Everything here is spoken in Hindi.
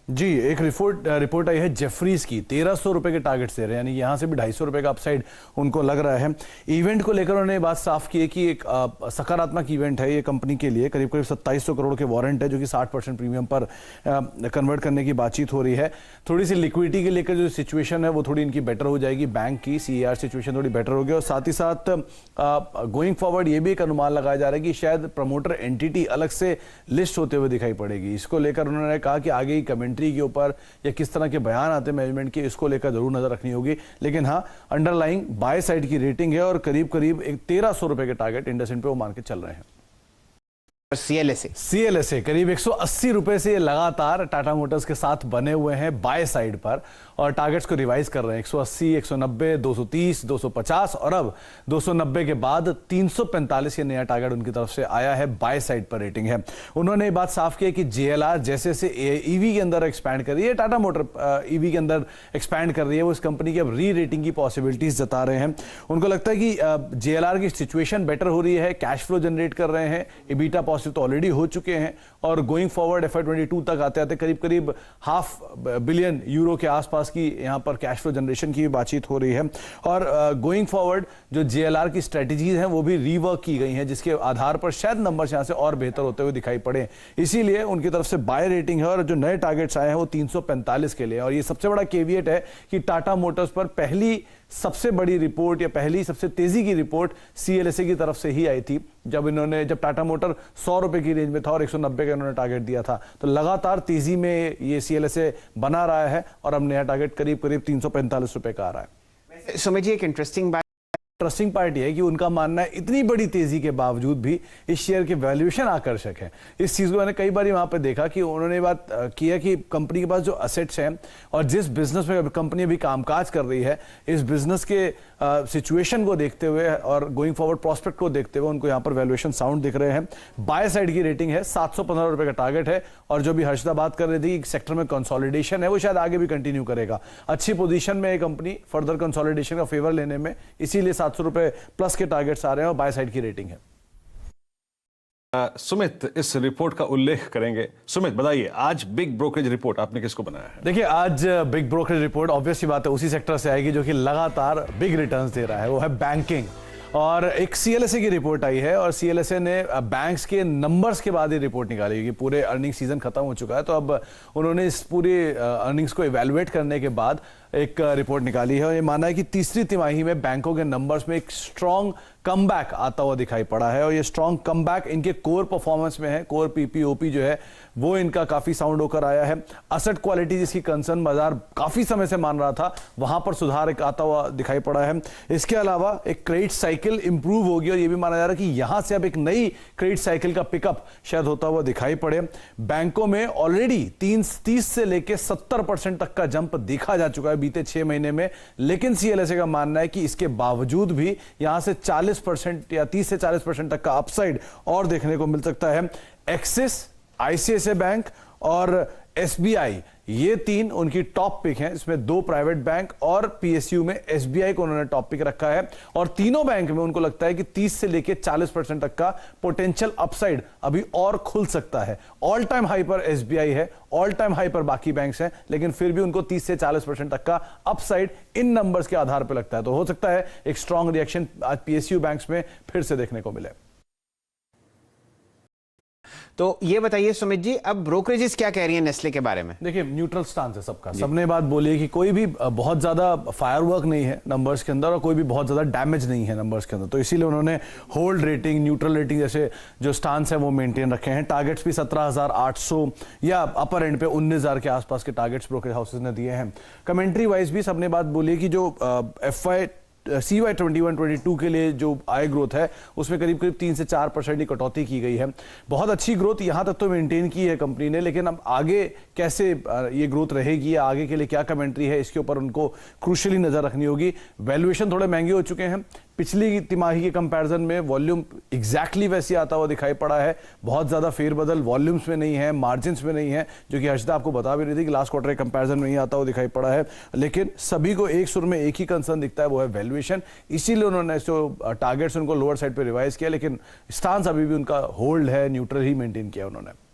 जी, एक रिपोर्ट आई है जेफरीज की, 1300 रुपए के टारगेट दे रहे हैं, यानी यहाँ से भी 250 रुपए का अपसाइड उनको लग रहा है। इवेंट को लेकर उन्होंने बात साफ की है कि एक सकारात्मक इवेंट है ये कंपनी के लिए। करीब करीब 2700 करोड़ के वारंट है जो कि 60% प्रीमियम पर कन्वर्ट करने की बातचीत हो रही है। थोड़ी सी लिक्विडिटी के लेकर जो सिचुएशन है वो थोड़ी इनकी बेटर हो जाएगी, बैंक की CAR सिचुएशन थोड़ी बेटर होगी। और साथ ही साथ गोइंग फॉरवर्ड ये भी एक अनुमान लगाया जा रहा है कि शायद प्रमोटर एंटिटी अलग से लिस्ट होते हुए दिखाई पड़ेगी। इसको लेकर उन्होंने कहा कि आगे कमेंट्री के ऊपर या किस तरह के बयान आते हैं मैनेजमेंट के, इसको लेकर जरूर नजर रखनी होगी। लेकिन हाँ, अंडरलाइंग बाय साइड की रेटिंग है और करीब करीब 1300 रुपए के टारगेट इंडसइंड पे वो मान के चल रहे हैं। CLSA करीब 180 रुपए से लगातार टाटा मोटर्स के साथ बने हुए हैं बाय साइड पर और टारगेट्स को रिवाइज कर रहे हैं। 180, 190, 230, 250 और अब 290 के बाद 345 ये नया टारगेट उनकी तरफ से आया है, बाय साइड पर रेटिंग है। उन्होंने बात साफ की है कि JLR जैसे से EV के अंदर एक्सपैंड कर रही है, टाटा मोटर EV के अंदर एक्सपैंड कर रही है, वो इस कंपनी की अब री रेटिंग की पॉसिबिलिटीज जता रहे हैं। उनको लगता है कि JLR की सिचुएशन बेटर हो रही है, कैश फ्लो जनरेट कर रहे हैं, EBITDA तो ऑलरेडी हो चुके हैं और गोइंग फॉरवर्ड FY22 तक आते आते करीब करीब $500 बिलियन के आसपास की यहां पर कैश फ्लो जनरेशन की बातचीत हो रही है। और गोइंग फॉरवर्ड जो JLR की स्ट्रेटजीज हैं वो भी रीवर्क की गई हैं, जिसके आधार पर शायद नंबर्स यहां से और बेहतर होते हुए दिखाई पड़े। इसीलिए उनकी तरफ से बाय रेटिंग है और जो नए टारगेट्स आए हैं वो 345 के लिए। और ये सबसे बड़ा केविएट है कि टाटा मोटर्स पर पहली सबसे बड़ी रिपोर्ट या पहली सबसे तेजी की रिपोर्ट CLSA की तरफ से ही आई थी, जब टाटा मोटर 100 रुपए की रेंज में था और 190 का इन्होंने टारगेट दिया था। तो लगातार तेजी में ये CLSA बना रहा है और अब नया टारगेट करीब करीब 345 रुपए का आ रहा है। समझिए एक इंटरेस्टिंग पार्ट है कि उनका मानना है इतनी बड़ी तेजी के बावजूद भी इस शेयर के वैल्यूएशन आकर्षक है। इस चीज को मैंने कई बार वहां पे देखा कि उन्होंने बात की है कि कंपनी के पास जो असेट्स हैं और जिस बिजनेस में कंपनी अभी कामकाज कर रही है, इस बिजनेस के सिचुएशन को देखते हुए और गोइंग फॉरवर्ड प्रोस्पेक्ट को देखते हुए उनको यहाँ पर वैल्यूएशन साउंड दिख रहे हैं। बाय साइड की रेटिंग है, 715 रुपए का टारगेट है और जो भी हर्षदा बात कर रही थी सेक्टर में कंसोलिडेशन है वो शायद आगे भी कंटिन्यू करेगा। अच्छी पोजीशन में ये कंपनी फर्दर कंसोलिडेशन का फेवर लेने में, इसीलिए 700 रुपए प्लस के टारगेट्स आ रहे हैं और बाय साइड की रेटिंग है। सुमित इस रिपोर्ट का उल्लेख करेंगे। सुमित बताइए, आज बिग ब्रोकरेज रिपोर्ट आपने किसको बनाया है? देखिए, आज बिग ब्रोकरेज रिपोर्ट ऑब्वियस सी बात है उसी सेक्टर से आएगी जो कि लगातार बिग रिटर्न्स दे रहा है, वो है बैंकिंग। और एक CLSA की रिपोर्ट आई है और CLSA ने बैंक्स के नंबर्स के बाद ये रिपोर्ट निकाली कि पूरे अर्निंग सीजन खत्म हो चुका है, तो अब उन्होंने इस पूरे अर्निंग्स को इवैल्यूएट करने के बाद एक रिपोर्ट निकाली है और ये माना है कि तीसरी तिमाही में बैंकों के नंबर्स में एक स्ट्रॉन्ग कमबैक आता हुआ दिखाई पड़ा है और ये स्ट्रॉन्ग कमबैक इनके कोर परफॉर्मेंस में है। कोर PPOP जो है वो इनका काफी साउंड होकर आया है। असेट क्वालिटी जिसकी कंसर्न बाजार काफी समय से मान रहा था, वहां पर सुधार एक आता हुआ दिखाई पड़ा है। इसके अलावा एक क्रेडिट साइकिल इंप्रूव होगी और ये भी माना जा रहा है कि यहां से अब एक नई क्रेडिट साइकिल का पिकअप शायद होता हुआ दिखाई पड़े। बैंकों में ऑलरेडी 30 से लेकर 70% तक का जंप देखा जा चुका है बीते 6 महीने में, लेकिन CLSA का मानना है कि इसके बावजूद भी यहां से 40% या 30 से 40% तक का अपसाइड और देखने को मिल सकता है। एक्सिस, ICICI बैंक और SBI ये 3 उनकी टॉप पिक हैं। इसमें 2 प्राइवेट बैंक और PSU में SBI को उन्होंने टॉप पिक रखा है और तीनों बैंक में उनको लगता है कि 30 से लेकर 40% तक का पोटेंशियल अपसाइड अभी और खुल सकता है। ऑल टाइम हाई पर SBI है, ऑल टाइम हाई पर बाकी बैंक्स हैं, लेकिन फिर भी उनको 30 से 40% तक का अपसाइड इन नंबर्स के आधार पर लगता है। तो हो सकता है एक स्ट्रॉन्ग रिएक्शन आज PSU बैंक्स में फिर से देखने को मिले। तो ये बताइए सुमित जी, अब ब्रोकरेजेस क्या कह रही हैं नेस्ले के बारे में? देखिए, न्यूट्रल स्टांस है सबका। सबने बात बोली है कि कोई भी बहुत ज्यादा फायरवर्क नहीं है नंबर्स के अंदर और कोई भी बहुत ज्यादा डैमेज नहीं है नंबर्स के अंदर, तो इसीलिए उन्होंने होल्ड रेटिंग, न्यूट्रल रेटिंग जैसे जो स्टांस है वो मेंटेन रखे हैं। टारगेट्स भी 17,800 या अपर एंड पे 19,000 के आसपास के टारगेट्स ब्रोकरेज हाउसेस ने दिए हैं। कमेंट्री वाइज भी सबने बात बोली है कि जो CY 21-22 के लिए जो आय ग्रोथ है उसमें करीब करीब 3 से 4% की कटौती की गई है। बहुत अच्छी ग्रोथ यहां तक तो मेंटेन की है कंपनी ने, लेकिन अब आगे कैसे ये ग्रोथ रहेगी या आगे के लिए क्या कमेंट्री है, इसके ऊपर उनको क्रूशियली नजर रखनी होगी। वैल्यूएशन थोड़े महंगे हो चुके हैं। पिछली तिमाही के कंपैरिजन में वॉल्यूम एग्जैक्टली वैसे आता हुआ दिखाई पड़ा है। बहुत ज्यादा फेरबदल वॉल्यूम्स में नहीं है, मार्जिन्स में नहीं है, जो कि हर्षदा आपको बता भी रही थी कि लास्ट क्वार्टर के कंपैरिजन में नहीं आता हुआ दिखाई पड़ा है। लेकिन सभी को एक सुर में एक ही कंसर्न दिखता है, वो है वैल्यूएशन। इसीलिए उन्होंने जो टारगेट्स उनको लोअर साइड पे रिवाइज किया, लेकिन स्टांस अभी भी उनका होल्ड है, न्यूट्रल ही मेंटेन किया उन्होंने।